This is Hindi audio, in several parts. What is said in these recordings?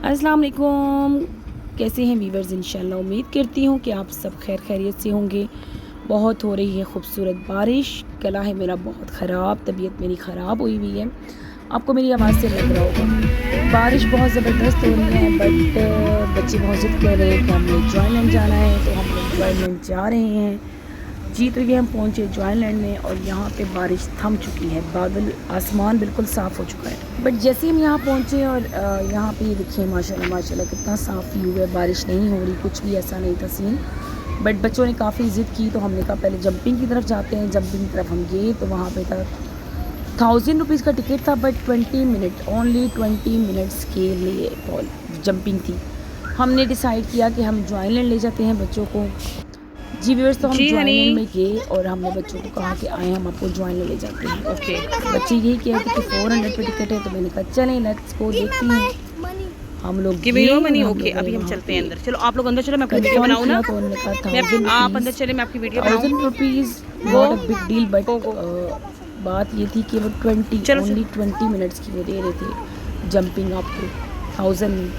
अस्सलाम वालेकुम। कैसे हैं वीवर्स? इंशाल्लाह उम्मीद करती हूँ कि आप सब खैर खैरियत से होंगे। बहुत हो रही है खूबसूरत बारिश। गला है मेरा बहुत ख़राब, तबीयत मेरी ख़राब हुई हुई है, आपको मेरी आवाज़ से लग रहा होगा। बारिश बहुत ज़बरदस्त हो रही है, बट बच्चे बहुत ज़िद कर रहे हैं कि हमें जॉयलैंड जाना है, तो हम लोग जॉयलैंड जा रहे हैं। जी, तो ये हम पहुँचे जॉयलैंड में और यहाँ पे बारिश थम चुकी है, बादल आसमान बिल्कुल साफ़ हो चुका है। बट जैसे हम यहाँ पहुँचे और यहाँ पे ये देखिए माशाल्लाह माशाल्लाह कितना साफ़ व्यू है, बारिश नहीं हो रही, कुछ भी ऐसा नहीं था सीन। बट बच्चों ने काफ़ी ज़िद की, तो हमने कहा पहले जंपिंग की तरफ जाते हैं। जंपिंग की तरफ हम गए तो वहाँ पे था 1000 रुपीज़ का टिकट था, बट 20 मिनट ओनली 20 मिनट्स के लिए जंपिंग थी। हमने डिसाइड किया कि हम जॉयलैंड ले जाते हैं बच्चों को। जी व्यूअर्स, तो हम जी हनी। जॉयलैंड में गए और हमने बच्चों को कहा कि आए हम आपको जॉयलैंड ले जाते हैं। ओके बच्चे यही कह रहे थे कि 400 पे टिकट है, तो मैंने कहा चलें लेट्स गो, देखते हैं। हम लोग कि गए भैया और मनी हम ओके। लोगों ने अभी हम वहाँ चलते पे हैं अंदर। चलो आप लोग अंदर चलो, मैं आपकी वीडियो कंफर्म बनाऊँ ना। किया तो उन्होंने कहा आप अंदर चले, मैं आपकी वीडियो बनाऊँ। 1000 rupees go not a big deal, but go. बात ये थी कि वो 20 चलो ओनली 20 मिनट्स की वो दे रहे थे जंपिंग आपको 1000 में।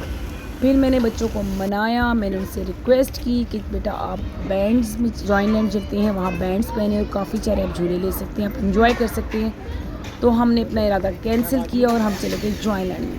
फिर मैंने बच्चों को मनाया, मैंने उनसे रिक्वेस्ट की कि बेटा आप बैंड्स में जॉयलैंड चलते हैं, वहाँ बैंड्स पहने और काफ़ी सारे आप झूले ले सकते हैं, आप इंजॉय कर सकते हैं। तो हमने अपना इरादा कैंसिल किया और हम चले गए जॉयलैंड में।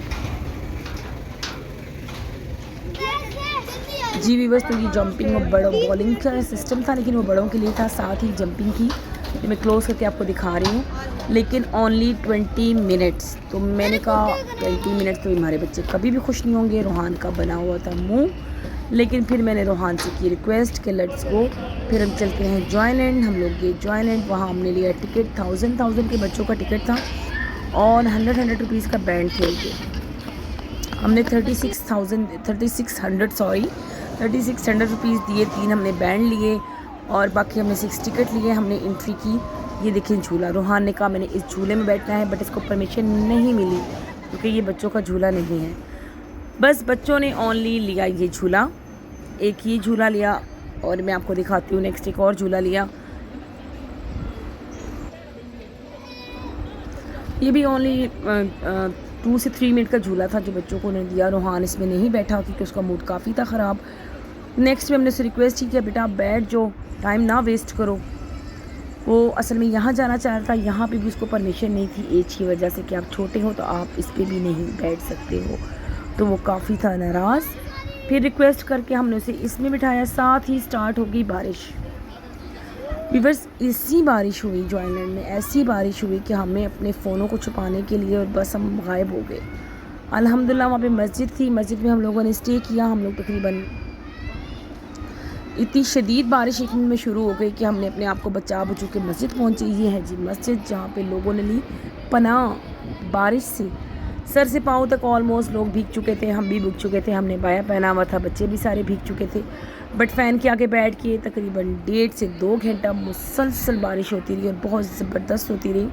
जी वीवर्स, तो ये जंपिंग और बड़ों बॉलिंग का सिस्टम था, लेकिन वो बड़ों के लिए था, साथ ही जंपिंग की। ये मैं क्लोज़ करके आपको दिखा रही हूँ, लेकिन ओनली 20 मिनट्स। तो मैंने कहा 20 मिनट्स तो हमारे बच्चे कभी भी खुश नहीं होंगे। रूहान का बना हुआ था मुँह, लेकिन फिर मैंने रूहान से की रिक्वेस्ट कि लेट्स गो, फिर हम चलते हैं जॉयलैंड। हम लोग गए जॉयलैंड, वहाँ हमने लिया टिकट 1000 के बच्चों का टिकट था और 100 रुपीज़ का बैंड खेल के हमने 3600 रुपीज़ दिए। 3 हमने बैंड लिए और बाकी हमने 6 टिकट लिए, हमने एंट्री की। ये देखिए झूला, रूहान ने कहा मैंने इस झूले में बैठना है, बट इसको परमिशन नहीं मिली क्योंकि ये बच्चों का झूला नहीं है। बस बच्चों ने ओनली लिया ये झूला, एक ही झूला लिया और मैं आपको दिखाती हूँ नेक्स्ट एक और झूला लिया। ये भी ओनली 2 से 3 मिनट का झूला था जो बच्चों को ने दिया। रूहान इसमें नहीं बैठा क्योंकि उसका मूड काफ़ी था ख़राब। नेक्स्ट में हमने उससे रिक्वेस्ट की कि बेटा आप बैठ जो, टाइम ना वेस्ट करो। वो असल में यहाँ जाना चाह रहा था, यहाँ पे भी उसको परमिशन नहीं थी एज की वजह से कि आप छोटे हो तो आप इस पर भी नहीं बैठ सकते हो, तो वो काफ़ी था नाराज़। फिर रिक्वेस्ट करके हमने उसे इसमें बिठाया, साथ ही स्टार्ट हो गई बारिश। व्यूअर्स, ऐसी बारिश हुई जॉयलैंड में, ऐसी बारिश हुई कि हमें अपने फ़ोनों को छुपाने के लिए और बस हम गायब हो गए। अल्हम्दुलिल्लाह वहाँ पे मस्जिद थी, मस्जिद में हम लोगों ने स्टे किया। हम लोग तकरीबन, इतनी शदीद बारिश एक मिनट में शुरू हो गई कि हमने अपने आप को बचा बचू के मस्जिद पहुँचे। ये है जी मस्जिद, जहाँ पे लोगों ने ली पनाह बारिश से। सर से पाँव तक ऑलमोस्ट लोग भीग चुके थे, हम भी भीग चुके थे। हमने बाया पहना हुआ था, बच्चे भी सारे भीग चुके थे। बट फ़ैन के आगे बैठ के तकरीबन 1.5 से 2 घंटा मुसलसल बारिश होती रही और बहुत ज़बरदस्त होती रही।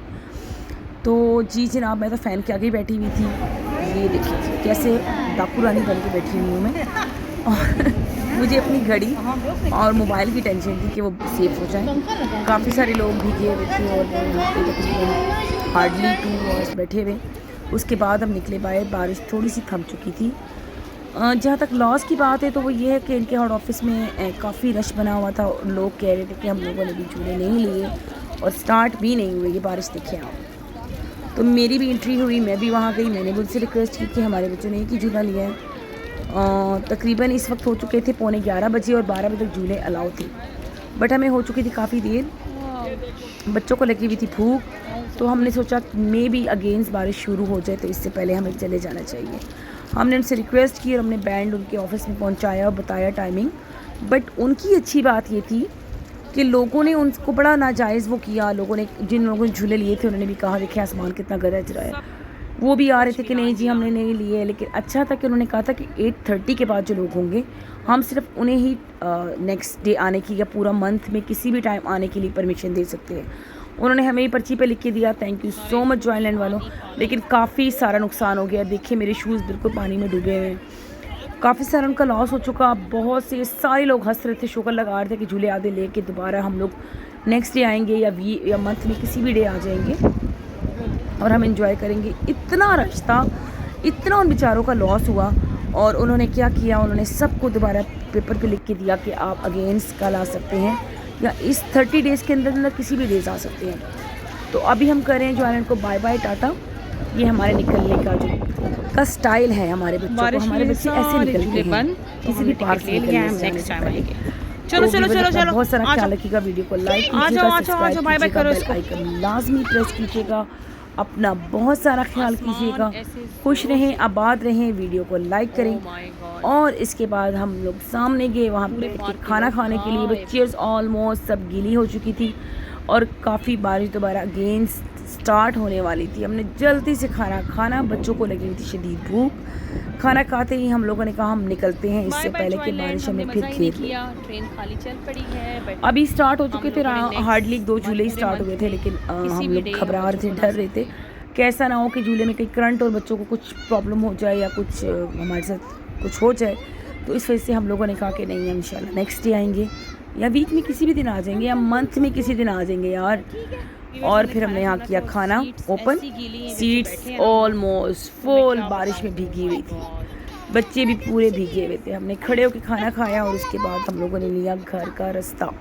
तो जी जनाब, मैं तो फ़ैन के आगे ही बैठी हुई थी। ये देखिए कैसे डाकू रानी बन के बैठी हुई हूँ मैं, और मुझे अपनी घड़ी और मोबाइल की टेंशन थी कि वो सेफ़ हो जाए। काफ़ी सारे लोग भीगे हुए थे और यहाँ पे तकरीबन हार्डली 2 आवर्स बैठे हुए। उसके बाद हम निकले बाहर, बारिश थोड़ी सी थम चुकी थी। जहाँ तक लॉस की बात है तो वो ये है कि इनके हेड ऑफिस में काफ़ी रश बना हुआ था और लोग कह रहे थे कि हम लोगों ने भी झूले नहीं लिए और स्टार्ट भी नहीं हुए। ये बारिश देखें आप। तो मेरी भी एंट्री हुई, मैं भी वहाँ गई, मैंने भी उनसे रिक्वेस्ट की कि हमारे बच्चों ने एक ही झूला लिया है। तकरीबन इस वक्त हो चुके थे 11:15 बजे और 12 बजे तक झूले अलाउ थे, बट हमें हो चुकी थी काफ़ी देर। बच्चों को लगी हुई थी भूख, तो हमने सोचा मे बी अगेंस्ट बारिश शुरू हो जाए तो इससे पहले हमें चले जाना चाहिए। हमने उनसे रिक्वेस्ट की और हमने बैंड उनके ऑफिस में पहुंचाया और बताया टाइमिंग। बट उनकी अच्छी बात ये थी कि लोगों ने उनको बड़ा नाजायज़ वो किया। लोगों ने, जिन लोगों ने झूले लिए थे उन्होंने भी कहा देखिए आसमान कितना गरज रहा है। वो भी आ रहे थे कि नहीं जी हमने नहीं लिए, लेकिन अच्छा था कि उन्होंने कहा था कि 8:30 के बाद जो लोग होंगे हम सिर्फ उन्हें ही नेक्स्ट डे आने की या पूरा मंथ में किसी भी टाइम आने के लिए परमिशन दे सकते हैं। उन्होंने हमें ही पर्ची पे लिख के दिया। Thank you so much Joyland वालों। लेकिन काफ़ी सारा नुकसान हो गया, देखिए मेरे शूज़ बिल्कुल पानी में डूबे हुए हैं, काफ़ी सारा उनका लॉस हो चुका। बहुत से सारे लोग हंस रहे थे, शुक्र लगा रहे थे कि झूले आधे लेके दोबारा हम लोग नेक्स्ट डे आएंगे या मंथ में किसी भी डे आ जाएंगे और हम इंजॉय करेंगे। इतना रश था, इतना उन बेचारों का लॉस हुआ और उन्होंने क्या किया, उन्होंने सबको दोबारा पेपर पे लिख के दिया कि आप अगेंस्ट कल आ सकते हैं या इस 30 डेज़ के अंदर अंदर किसी भी डेज आ सकते हैं। तो अभी हम कर रहे हैं जो आयरन को बाय बाय टाटा। ये हमारे निकलने का स्टाइल है हमारे बच्चों को, हमारे बच्चे ऐसे निकलते हैं किसी भी पार्क से नेक्स्ट टाइम आएंगे। चलो चलो चलो चलो, बहुत सारा ख्याल रखिएगा, वीडियो को लाइक कीजिएगा, सब्सक्राइब बाय बाय कीजिएगा, करो बेल इसको। आइकन लाजमी प्रेस कीजिएगा, अपना बहुत सारा ख्याल कीजिएगा, खुश रहें, आबाद रहें, वीडियो को लाइक करें। और इसके बाद हम लोग सामने गए, वहाँ पे बैठ के खाना खाने के लिए। बच्चियाँ ऑलमोस्ट सब गीली हो चुकी थी और काफ़ी बारिश दोबारा अगेन स्टार्ट होने वाली थी। हमने जल्दी से खाना, बच्चों को लगी थी शदीद भूख। खाना खाते ही हम लोगों ने कहा हम निकलते हैं, इससे पहले कि बारिश हमें फिर घेर ले। ट्रेन खाली चल पड़ी है। अभी स्टार्ट हो चुके थे, हार्डली 2 झूले ही स्टार्ट हुए थे, लेकिन हम लोग घबरा रहे थे, डर रहे थे कैसा ना हो कि झूले में कहीं करंट और बच्चों को कुछ प्रॉब्लम हो जाए या कुछ हमारे साथ कुछ हो जाए। तो इस वजह से हम लोगों ने कहा कि नहीं, हम इंशाल्लाह नेक्स्ट डे आएंगे या वीक में किसी भी दिन आ जाएंगे या मंथ में किसी दिन आ जाएंगे यार। और फिर हमने यहाँ किया खाना ओपन, सीट्स ऑलमोस्ट फुल बारिश में भीगी हुई थी, बच्चे भी पूरे भीगे हुए थे। हमने खड़े होकर खाना खाया और उसके बाद हम लोगों ने लिया घर का रास्ता।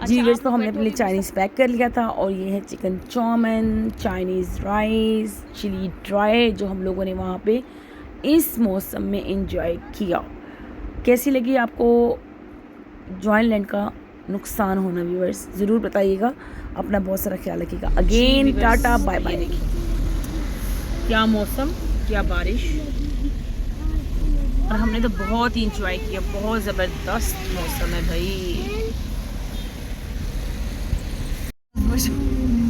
जी वैसे तो हमने अपने लिए चाइनीज़ पैक कर लिया था और ये है chicken chowmein, Chinese rice, chilli dry, जो हम लोगों ने वहाँ पे इस मौसम में एंजॉय किया। कैसी लगी आपको जॉइन लैंड का नुकसान होना व्यूअर्स, ज़रूर बताइएगा, अपना बहुत सारा ख्याल रखिएगा। Again tata bye bye. क्या मौसम, क्या बारिश, और हमने तो बहुत ही इंजॉय किया, बहुत ज़बरदस्त मौसम है भाई।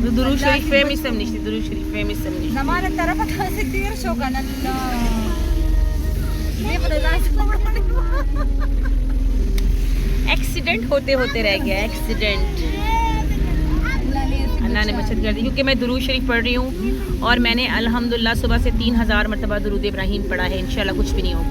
दुरूद शरीफ फेमस समझती, दुरूद शरीफ फेमस समझती। Naman tara pa kasi tirso ka na accident होते होते रह गया, एक्सीडेंट अल्लाह ने बचत कर दी, क्योंकि मैं दुरूद शरीफ पढ़ रही हूँ और मैंने अल्हम्दुलिल्लाह सुबह से 3000 मरतबा दुरूद इब्राहीम पढ़ा है। इंशाल्लाह कुछ भी नहीं होगा।